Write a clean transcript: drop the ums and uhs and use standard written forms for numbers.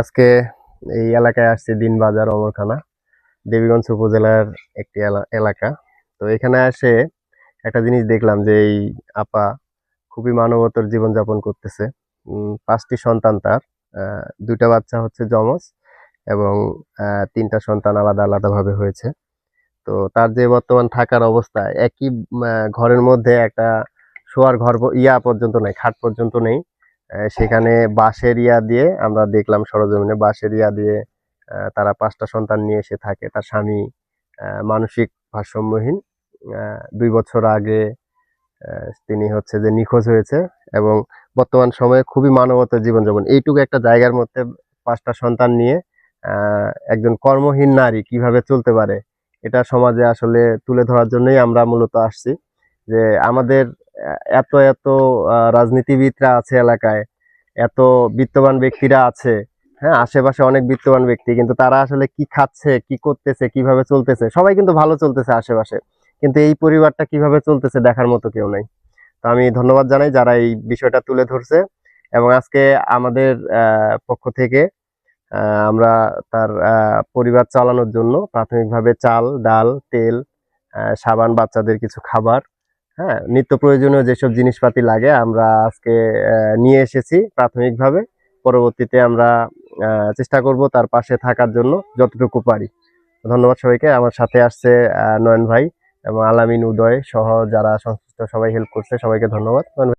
আজকে এই এলাকায় আসছি দিনবাজার অমরখানা দেবীগঞ্জ উপজেলার একটি এলাকা। তো এখানে এসে একটা জিনিস দেখলাম যে এই আপা খুবই মানবতর জীবনযাপন করতেছে। 5টি সন্তান তার। দুইটা বাচ্চা হচ্ছে যমজ এবং 3টা সন্তান আলাদা আলাদা ভাবে হয়েছে। তো তার যে বর্তমান থাকার অবস্থা, একই ঘরের মধ্যে একটা শোয়ার ঘর পর্যন্ত নেই, খাট পর্যন্ত নেই। সেখানে বাঁশের দিয়ে আমরা দেখলাম সরজমিনে, বাঁশের দিয়ে তারা 5টা সন্তান নিয়ে এসে থাকে। তার স্বামী মানসিক ভারসাম্যহীন। 2 বছর আগে তিনি হচ্ছে যে নিখোঁজ হয়েছে এবং বর্তমান সময়ে খুবই মানবতার জীবনযাপন। এইটুকু একটা জায়গার মধ্যে 5টা সন্তান নিয়ে একজন কর্মহীন নারী কিভাবে চলতে পারে, এটা সমাজে আসলে তুলে ধরার জন্যই আমরা মূলত আসছি। যে আমাদের এত এত রাজনীতিবিদরা আছে এলাকায়, এত বিত্তবান ব্যক্তিরা আছে। হ্যাঁ, আশেপাশে অনেক বিত্তবান ব্যক্তি, কিন্তু তারা আসলে কি খাচ্ছে, কি করতেছে, কিভাবে চলতেছে, সবাই কিন্তু ভালো চলতেছে আশেপাশে, কিন্তু এই পরিবারটা কিভাবে চলতেছে দেখার মতো কেউ নাই। তো আমি ধন্যবাদ জানাই যারা এই বিষয়টা তুলে ধরছে। এবং আজকে আমাদের পক্ষ থেকে আমরা তার পরিবার চালানোর জন্য প্রাথমিকভাবে চাল, ডাল, তেল, সাবান, বাচ্চাদের কিছু খাবার, হ্যাঁ, নিত্য প্রয়োজনীয় যেসব জিনিসপাতি লাগে আমরা আজকে নিয়ে এসেছি প্রাথমিকভাবে। পরবর্তীতে আমরা চেষ্টা করব তার পাশে থাকার জন্য যতটুকু পারি। ধন্যবাদ সবাইকে। আমার সাথে আসছে নয়ন ভাই এবং আলামিন, উদয় সহ যারা সংশ্লিষ্ট সবাই হেল্প করছে, সবাইকে ধন্যবাদ।